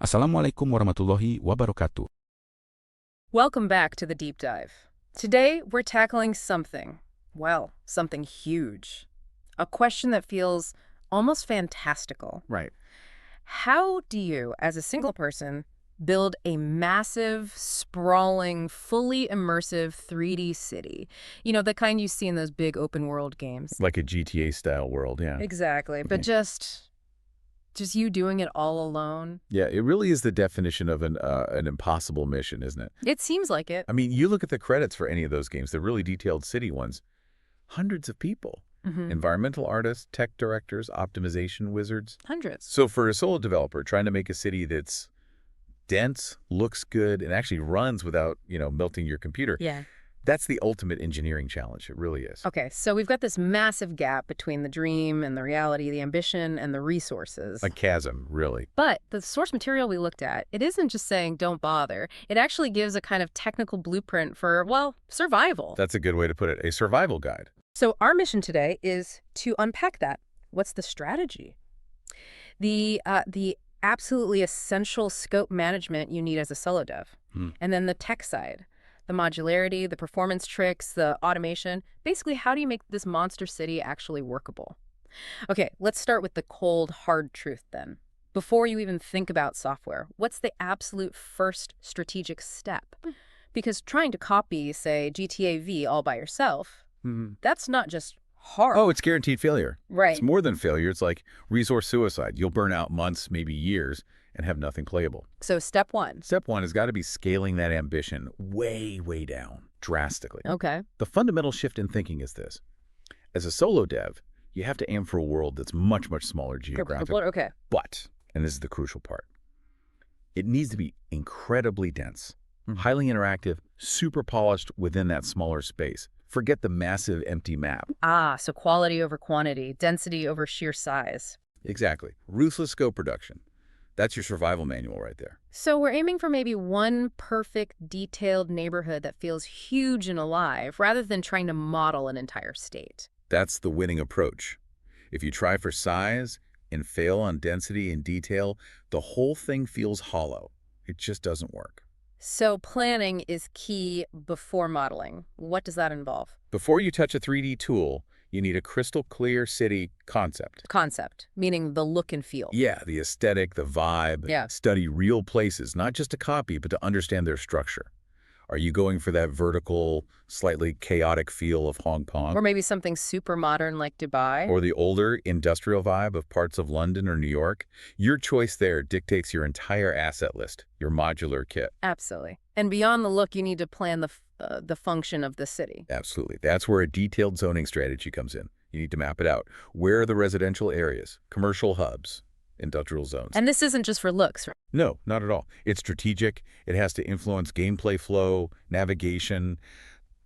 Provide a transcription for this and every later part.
Assalamualaikum warahmatullahi wabarakatuh. Welcome back to the deep dive. Today, we're tackling something huge. A question that feels almost fantastical. Right. How do you, as a single person, build a massive, sprawling, fully immersive 3D city? You know, the kind you see in those big open world games. Like a GTA-style world, yeah. Exactly, but just you doing it all alone? Yeah, it really is the definition of an impossible mission, isn't it? It seems like it. I mean, you look at the credits for any of those games, the really detailed city ones, hundreds of people. Environmental artists, tech directors, optimization wizards. Hundreds. So for a solo developer trying to make a city that's dense, looks good, and actually runs without, melting your computer. Yeah. That's the ultimate engineering challenge. It really is. Okay, so we've got this massive gap between the dream and the reality, the ambition and the resources. A chasm, really. But the source material we looked at, it isn't just saying don't bother. It actually gives a kind of technical blueprint for, survival. That's a good way to put it, a survival guide. So our mission today is to unpack that. What's the strategy? The absolutely essential scope management you need as a solo dev. And then the tech side. The modularity, the performance tricks, the automation. Basically, how do you make this monster city actually workable? Okay, let's start with the cold, hard truth then. Before you even think about software, what's the absolute first strategic step? Because trying to copy, say, GTA V all by yourself, that's not just hard. Oh, it's guaranteed failure. Right. It's more than failure. It's like resource suicide. You'll burn out months, maybe years, and have nothing playable. So step one. Step one has got to be scaling that ambition way, way down, drastically. Okay. The fundamental shift in thinking is this. As a solo dev, you have to aim for a world that's much, much smaller geographically. Okay. But, and this is the crucial part, it needs to be incredibly dense, highly interactive, super polished within that smaller space. Forget the massive empty map. So quality over quantity, density over sheer size. Exactly. Ruthless scope reduction. That's your survival manual right there. So we're aiming for maybe one perfect, detailed neighborhood that feels huge and alive, rather than trying to model an entire state. That's the winning approach. If you try for size and fail on density and detail, the whole thing feels hollow. It just doesn't work. So planning is key before modeling. What does that involve? Before you touch a 3D tool, you need a crystal clear city concept. Concept, meaning the look and feel. Yeah, the aesthetic, the vibe. Yeah. Study real places, not just to copy, but to understand their structure. Are you going for that vertical, slightly chaotic feel of Hong Kong? Or maybe something super modern like Dubai? Or the older, industrial vibe of parts of London or New York? Your choice there dictates your entire asset list, your modular kit. Absolutely. And beyond the look, you need to plan the function of the city. Absolutely. That's where a detailed zoning strategy comes in. You need to map it out. Where are the residential areas, commercial hubs, industrial zones? And this isn't just for looks, right? No, not at all. It's strategic. It has to influence gameplay flow, navigation.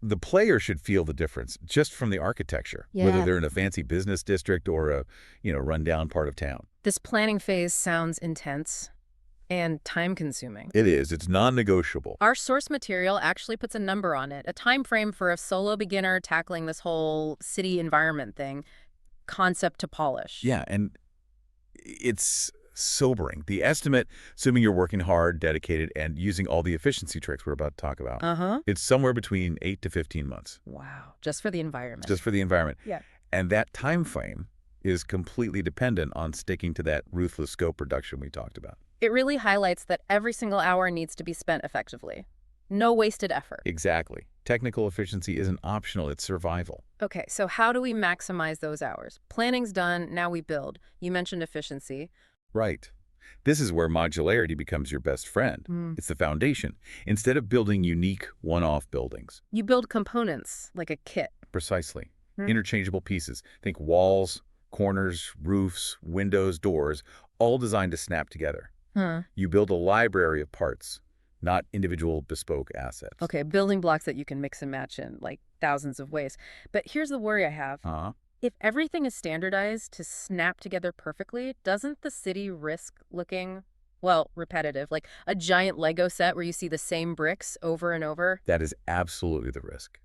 The player should feel the difference just from the architecture, whether they're in a fancy business district or a, rundown part of town. This planning phase sounds intense and time-consuming. It is. It's non-negotiable. Our source material actually puts a number on it, a time frame for a solo beginner tackling this whole city environment thing, concept to polish. Yeah, and it's sobering. The estimate, assuming you're working hard, dedicated, and using all the efficiency tricks we're about to talk about, it's somewhere between 8 to 15 months. Wow. Just for the environment. Just for the environment. Yeah. And that time frame is completely dependent on sticking to that ruthless scope reduction we talked about. It really highlights that every single hour needs to be spent effectively. No wasted effort. Exactly. Technical efficiency isn't optional, it's survival. Okay, so how do we maximize those hours? Planning's done, now we build. You mentioned efficiency. Right. This is where modularity becomes your best friend. It's the foundation. Instead of building unique, one-off buildings. You build components, like a kit. Precisely. Interchangeable pieces. Think walls, corners, roofs, windows, doors, all designed to snap together. You build a library of parts, not individual bespoke assets. Okay, building blocks that you can mix and match in, like thousands of ways. But here's the worry I have. If everything is standardized to snap together perfectly, doesn't the city risk looking, repetitive, like a giant Lego set where you see the same bricks over and over? That is absolutely the risk.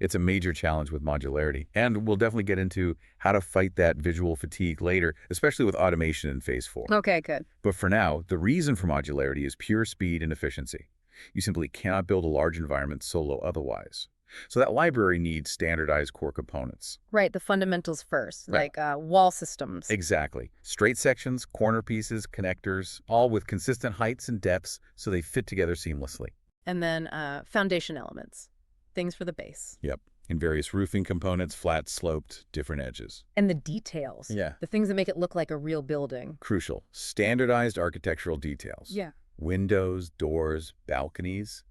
It's a major challenge with modularity. And we'll definitely get into how to fight that visual fatigue later, especially with automation in Phase 4. Okay, good. But for now, the reason for modularity is pure speed and efficiency. You simply cannot build a large environment solo otherwise. So that library needs standardized core components. Right, the fundamentals first, Right. like wall systems. Exactly. Straight sections, corner pieces, connectors, all with consistent heights and depths so they fit together seamlessly. And then foundation elements, things for the base. Yep. In various roofing components, flat, sloped, different edges. And the details. Yeah. The things that make it look like a real building. Crucial. Standardized architectural details. Yeah. Windows, doors, balconies,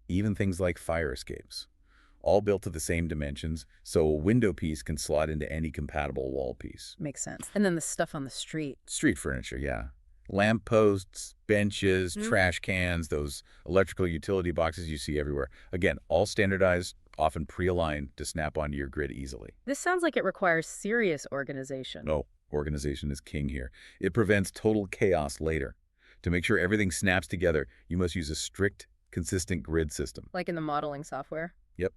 even things like fire escapes. All built to the same dimensions, so a window piece can slot into any compatible wall piece. Makes sense. And then the stuff on the street. Street furniture, yeah. Lamp posts, benches, trash cans, those electrical utility boxes you see everywhere. Again, all standardized, often pre-aligned to snap onto your grid easily. This sounds like it requires serious organization. No, organization is king here. It prevents total chaos later. To make sure everything snaps together, you must use a strict, consistent grid system. Like in the modeling software. Yep.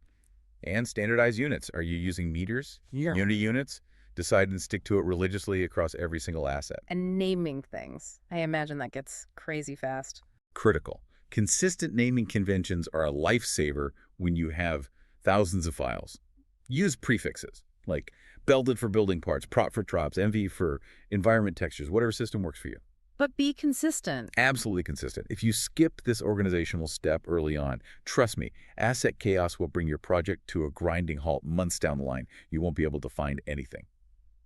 And standardized units. Are you using meters? Yeah. Unity units? Decide and stick to it religiously across every single asset. And naming things. I imagine that gets crazy fast. Critical. Consistent naming conventions are a lifesaver when you have thousands of files. Use prefixes, like belted for building parts, prop for drops, MV for environment textures, whatever system works for you. But be consistent. Absolutely consistent. If you skip this organizational step early on, trust me, asset chaos will bring your project to a grinding halt months down the line. You won't be able to find anything.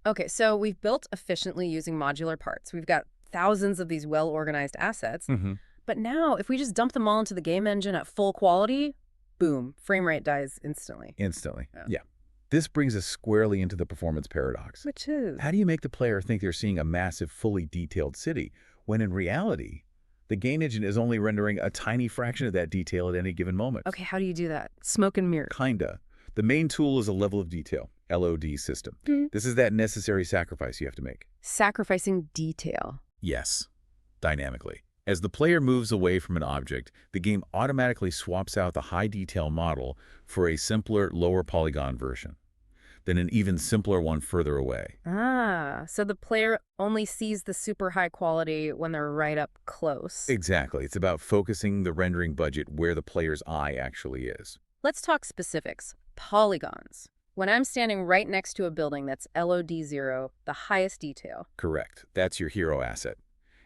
Okay, so we've built efficiently using modular parts. We've got thousands of these well-organized assets. But now, if we just dump them all into the game engine at full quality, boom, frame rate dies instantly. Instantly. Yeah. This brings us squarely into the performance paradox. Which is? How do you make the player think they're seeing a massive, fully detailed city, when in reality, the game engine is only rendering a tiny fraction of that detail at any given moment? Okay, how do you do that? Smoke and mirror. Kinda. The main tool is a level of detail, LOD system. This is that necessary sacrifice you have to make. Sacrificing detail. Yes, dynamically. As the player moves away from an object, the game automatically swaps out the high-detail model for a simpler, lower polygon version, then an even simpler one further away. Ah, so the player only sees the super high quality when they're right up close. Exactly. It's about focusing the rendering budget where the player's eye actually is. Let's talk specifics. Polygons. When I'm standing right next to a building that's LOD 0, the highest detail. Correct. That's your hero asset.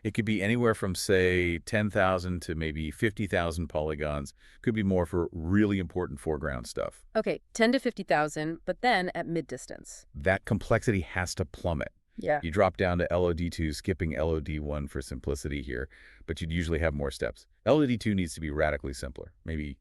It could be anywhere from, say, 10,000 to maybe 50,000 polygons. Could be more for really important foreground stuff. Okay, 10 to 50,000, but then at mid-distance. That complexity has to plummet. Yeah. You drop down to LOD2, skipping LOD1 for simplicity here, but you'd usually have more steps. LOD2 needs to be radically simpler, maybe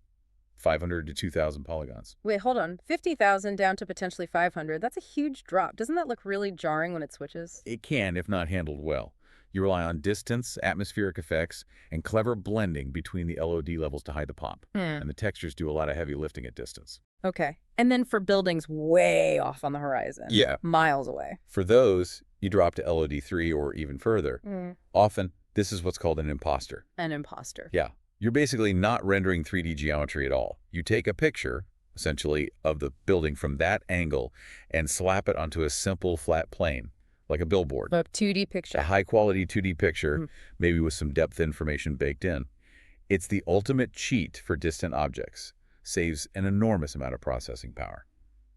500 to 2,000 polygons. Wait, hold on. 50,000 down to potentially 500. That's a huge drop. Doesn't that look really jarring when it switches? It can, if not handled well. You rely on distance, atmospheric effects, and clever blending between the LOD levels to hide the pop. And the textures do a lot of heavy lifting at distance. Okay. And then for buildings way off on the horizon. Yeah. Miles away. For those, you drop to LOD3 or even further. Often, this is what's called an imposter. An imposter. Yeah. You're basically not rendering 3D geometry at all. You take a picture, essentially, of the building from that angle and slap it onto a simple flat plane, like a billboard. A 2D picture. A high-quality 2D picture, maybe with some depth information baked in. It's the ultimate cheat for distant objects. Saves an enormous amount of processing power.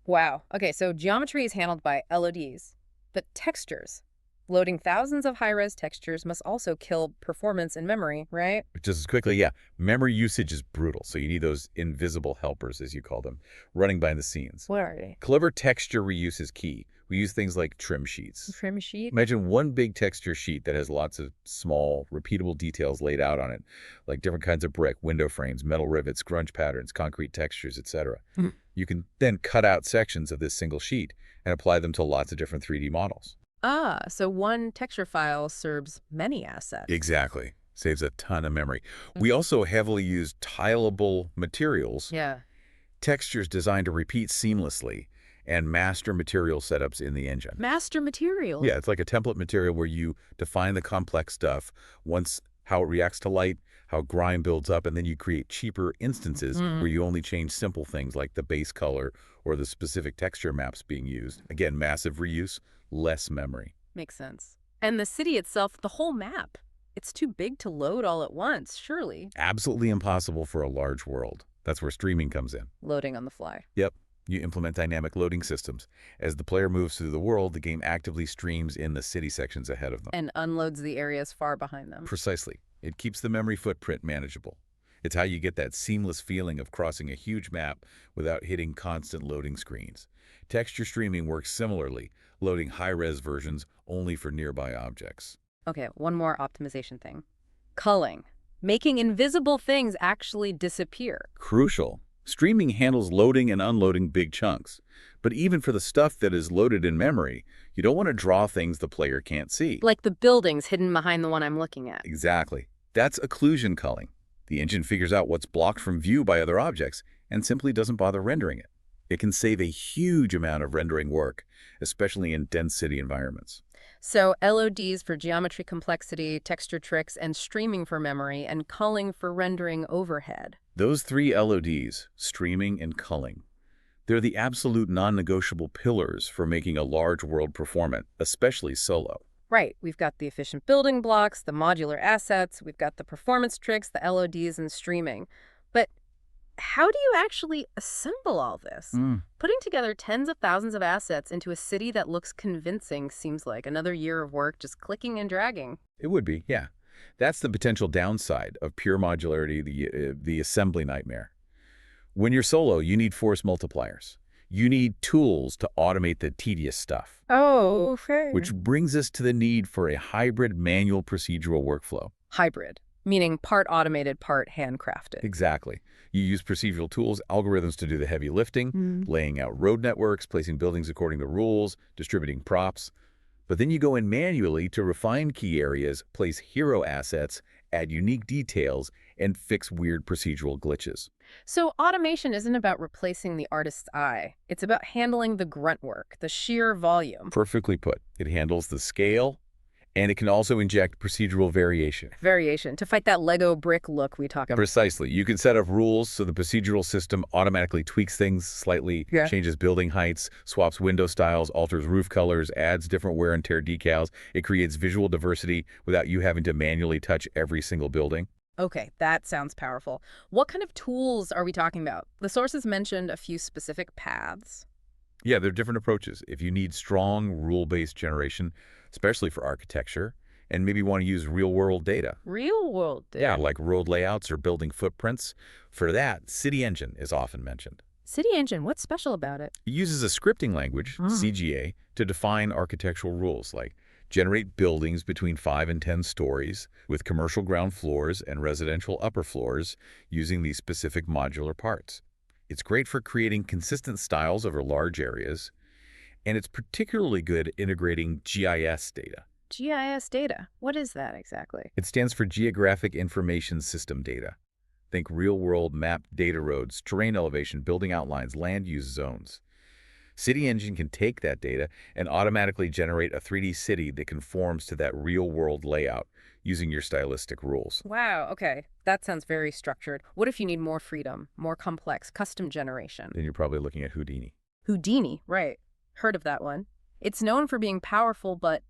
Wow. Okay, so geometry is handled by LODs, but textures. Loading thousands of high-res textures must also kill performance and memory, right? Just as quickly, yeah. Memory usage is brutal, so you need those invisible helpers, as you call them, running behind the scenes. What are they? Clever texture reuse is key. We use things like trim sheets. Trim sheet? Imagine one big texture sheet that has lots of small, repeatable details laid out on it, like different kinds of brick, window frames, metal rivets, grunge patterns, concrete textures, etc. You can then cut out sections of this single sheet and apply them to lots of different 3D models. Ah, so one texture file serves many assets. Exactly. Saves a ton of memory. We also heavily use tileable materials. Yeah. Textures designed to repeat seamlessly, and master material setups in the engine. Master material? Yeah, it's like a template material where you define the complex stuff. Once how it reacts to light, how grime builds up, and then you create cheaper instances where you only change simple things like the base color or the specific texture maps being used. Again, massive reuse, less memory. Makes sense. And the city itself, the whole map, it's too big to load all at once, surely. Absolutely impossible for a large world. That's where streaming comes in. Loading on the fly. Yep. You implement dynamic loading systems. As the player moves through the world, the game actively streams in the city sections ahead of them. And unloads the areas far behind them. Precisely. It keeps the memory footprint manageable. It's how you get that seamless feeling of crossing a huge map without hitting constant loading screens. Texture streaming works similarly, loading high-res versions only for nearby objects. Okay, one more optimization thing. Culling. Making invisible things actually disappear. Crucial. Streaming handles loading and unloading big chunks. But even for the stuff that is loaded in memory, you don't want to draw things the player can't see. Like the buildings hidden behind the one I'm looking at. Exactly. That's occlusion culling. The engine figures out what's blocked from view by other objects and simply doesn't bother rendering it. It can save a huge amount of rendering work, especially in dense city environments. So LODs for geometry complexity, texture tricks, and streaming for memory, and culling for rendering overhead. Those three LODs, streaming and culling, they're the absolute non-negotiable pillars for making a large world performant, especially solo. Right. We've got the efficient building blocks, the modular assets, we've got the performance tricks, the LODs, and streaming. But how do you actually assemble all this? Putting together tens of thousands of assets into a city that looks convincing seems like another year of work just clicking and dragging. It would be, yeah. That's the potential downside of pure modularity, the assembly nightmare. When you're solo, you need force multipliers. You need tools to automate the tedious stuff. Oh, okay. Which brings us to the need for a hybrid manual procedural workflow. Hybrid, meaning part automated, part handcrafted. Exactly. You use procedural tools, algorithms to do the heavy lifting, laying out road networks, placing buildings according to rules, distributing props. But then you go in manually to refine key areas, place hero assets, add unique details, and fix weird procedural glitches. So automation isn't about replacing the artist's eye. It's about handling the grunt work, the sheer volume. Perfectly put. It handles the scale, and it can also inject procedural variation. Variation, to fight that Lego brick look we talk about. Precisely. You can set up rules so the procedural system automatically tweaks things slightly, changes building heights, swaps window styles, alters roof colors, adds different wear and tear decals. It creates visual diversity without you having to manually touch every single building. Okay, that sounds powerful. What kind of tools are we talking about? The sources mentioned a few specific paths. Yeah, there are different approaches. If you need strong rule-based generation, especially for architecture, and maybe want to use real-world data. Real-world data? Yeah, like road layouts or building footprints. For that, CityEngine is often mentioned. CityEngine, what's special about it? It uses a scripting language, CGA, to define architectural rules like generate buildings between 5 and 10 stories with commercial ground floors and residential upper floors using these specific modular parts. It's great for creating consistent styles over large areas, and it's particularly good at integrating GIS data. GIS data? What is that exactly? It stands for Geographic Information System data. Think real-world map data roads, terrain elevation, building outlines, land use zones. CityEngine can take that data and automatically generate a 3D city that conforms to that real-world layout using your stylistic rules. Wow, okay. That sounds very structured. What if you need more freedom, more complex, custom generation? Then you're probably looking at Houdini. Houdini, right. Heard of that one. It's known for being powerful, but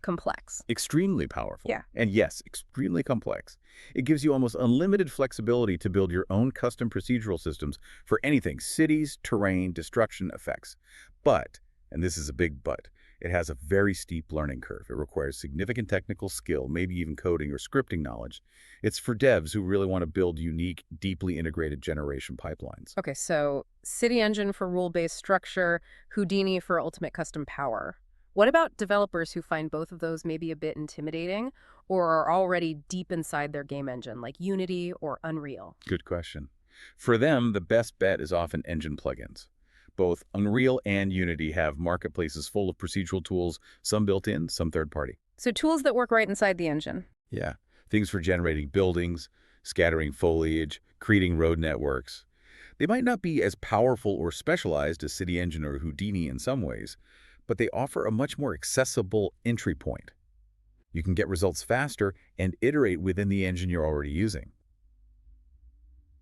complex. Extremely powerful. Yeah. And yes, extremely complex. It gives you almost unlimited flexibility to build your own custom procedural systems for anything, cities, terrain, destruction, effects. But, and this is a big but, it has a very steep learning curve. It requires significant technical skill, maybe even coding or scripting knowledge. It's for devs who really want to build unique, deeply integrated generation pipelines. Okay, so CityEngine for rule-based structure, Houdini for ultimate custom power. What about developers who find both of those maybe a bit intimidating or are already deep inside their game engine, like Unity or Unreal? Good question. For them, the best bet is often engine plugins. Both Unreal and Unity have marketplaces full of procedural tools, some built in, some third-party. So tools that work right inside the engine. Yeah. Things for generating buildings, scattering foliage, creating road networks. They might not be as powerful or specialized as CityEngine or Houdini in some ways, but they offer a much more accessible entry point. You can get results faster and iterate within the engine you're already using.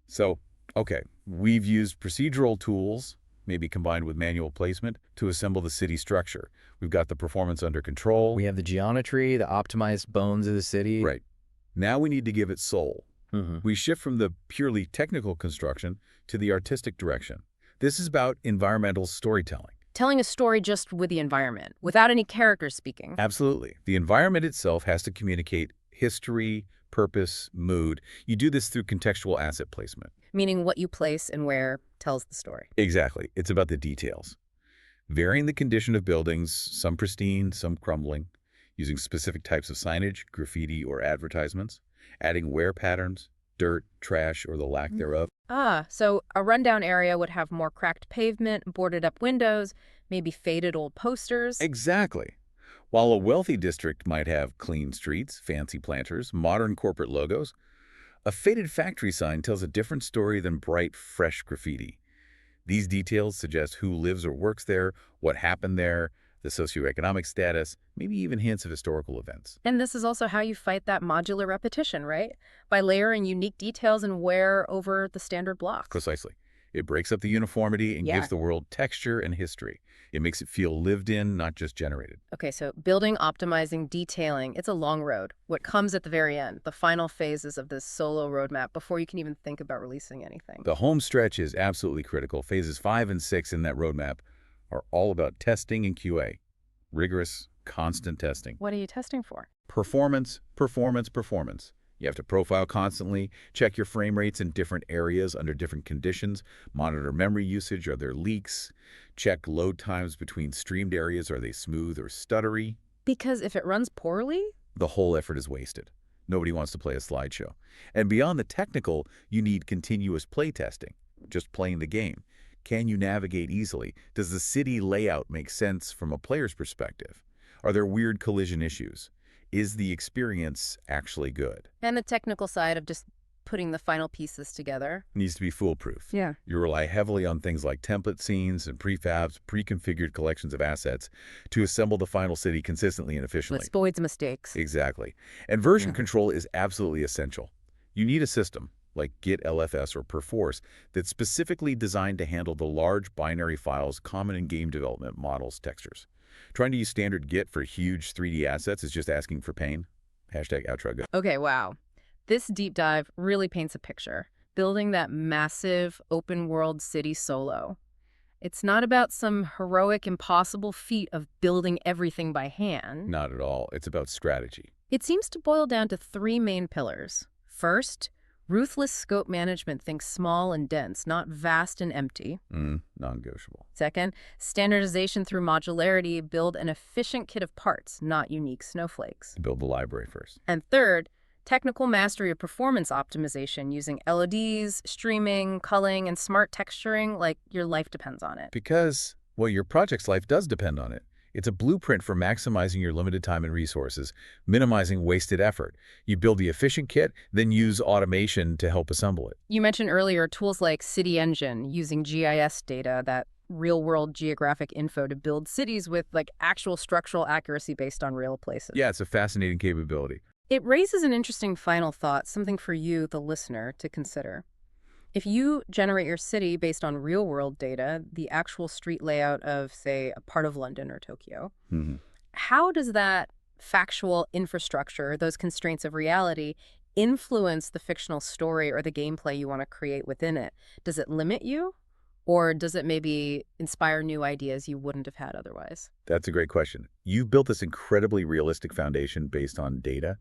So, okay, we've used procedural tools, maybe combined with manual placement, to assemble the city structure. We've got the performance under control. We have the geometry, the optimized bones of the city. Right. Now we need to give it soul. We shift from the purely technical construction to the artistic direction. This is about environmental storytelling. Telling a story just with the environment, without any characters speaking. Absolutely. The environment itself has to communicate history, purpose, mood. You do this through contextual asset placement. Meaning what you place and where tells the story. Exactly. It's about the details. Varying the condition of buildings, some pristine, some crumbling, using specific types of signage, graffiti, or advertisements, adding wear patterns, dirt, trash, or the lack thereof. So a rundown area would have more cracked pavement, boarded up windows, maybe faded old posters. Exactly. While a wealthy district might have clean streets, fancy planters, modern corporate logos, a faded factory sign tells a different story than bright, fresh graffiti. These details suggest who lives or works there, what happened there, the socioeconomic status, maybe even hints of historical events. And this is also how you fight that modular repetition, right? By layering unique details and wear over the standard blocks. Precisely. It breaks up the uniformity and gives the world texture and history. It makes it feel lived in, not just generated. Okay, so building, optimizing, detailing, it's a long road. What comes at the very end, the final phases of this solo roadmap before you can even think about releasing anything. The home stretch is absolutely critical. Phases 5 and 6 in that roadmap are all about testing and QA. Rigorous, constant testing. What are you testing for? Performance, performance, performance. You have to profile constantly, check your frame rates in different areas under different conditions, monitor memory usage, are there leaks, check load times between streamed areas, are they smooth or stuttery? Because if it runs poorly, the whole effort is wasted. Nobody wants to play a slideshow. And beyond the technical, you need continuous play testing, just playing the game. Can you navigate easily? Does the city layout make sense from a player's perspective? Are there weird collision issues? Is the experience actually good? And the technical side of just putting the final pieces together Needs to be foolproof. Yeah. You rely heavily on things like template scenes and prefabs, pre-configured collections of assets to assemble the final city consistently and efficiently. avoids mistakes. Exactly. And version control is absolutely essential. You need a system like Git LFS or Perforce that's specifically designed to handle the large binary files common in game development models textures. Trying to use standard Git for huge 3D assets is just asking for pain. #outro go. Okay, wow. This deep dive really paints a picture. Building that massive open world city solo. It's not about some heroic, impossible feat of building everything by hand. Not at all. It's about strategy. It seems to boil down to three main pillars. First, ruthless scope management thinks small and dense, not vast and empty. Non-negotiable. Second, standardization through modularity, build an efficient kit of parts, not unique snowflakes. Build the library first. And third, technical mastery of performance optimization using LODs, streaming, culling, and smart texturing like your life depends on it. Because, well, your project's life does depend on it. It's a blueprint for maximizing your limited time and resources, minimizing wasted effort. You build the efficient kit, then use automation to help assemble it. You mentioned earlier tools like CityEngine using GIS data, that real-world geographic info to build cities with like actual structural accuracy based on real places. Yeah, it's a fascinating capability. It raises an interesting final thought, something for you, the listener, to consider. If you generate your city based on real-world data, the actual street layout of, say, a part of London or Tokyo, how does that factual infrastructure, those constraints of reality, influence the fictional story or the gameplay you want to create within it? Does it limit you? Or does it maybe inspire new ideas you wouldn't have had otherwise? That's a great question. You've built this incredibly realistic foundation based on data,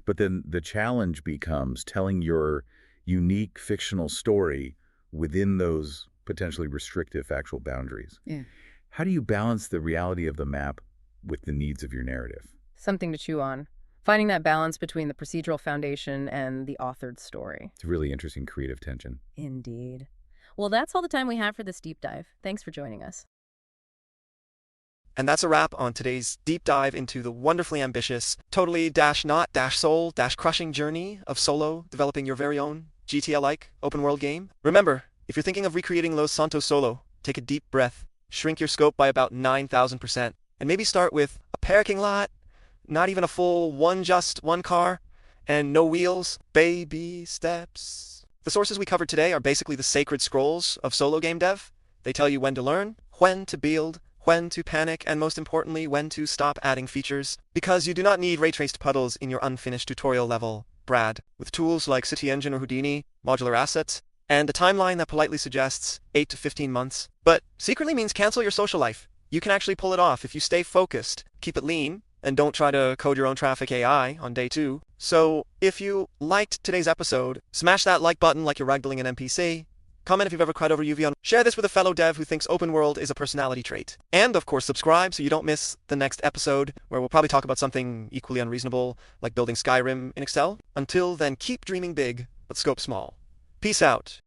but then the challenge becomes telling your unique fictional story within those potentially restrictive factual boundaries. Yeah. How do you balance the reality of the map with the needs of your narrative? Something to chew on. Finding that balance between the procedural foundation and the authored story. It's a really interesting creative tension. Indeed. Well, that's all the time we have for this deep dive. Thanks for joining us. And that's a wrap on today's deep dive into the wonderfully ambitious, totally soul-crushing journey of Solo, developing your very own GTA-like open-world game. Remember, if you're thinking of recreating Los Santos Solo, take a deep breath, shrink your scope by about 9,000%, and maybe start with a parking lot, not even a full one car, and no wheels. Baby steps. The sources we covered today are basically the sacred scrolls of solo game dev. They tell you when to learn, when to build, when to panic, and most importantly, when to stop adding features. Because you do not need ray-traced puddles in your unfinished tutorial level, Brad. With tools like CityEngine or Houdini, modular assets, and a timeline that politely suggests 8 to 15 months, but secretly means cancel your social life. You can actually pull it off if you stay focused, keep it lean, and don't try to code your own traffic AI on day 2. So, if you liked today's episode, smash that like button like you're ragdolling an NPC, comment if you've ever cried over UV on, share this with a fellow dev who thinks open world is a personality trait, and of course subscribe so you don't miss the next episode, where we'll probably talk about something equally unreasonable, like building Skyrim in Excel. Until then, keep dreaming big, but scope small. Peace out.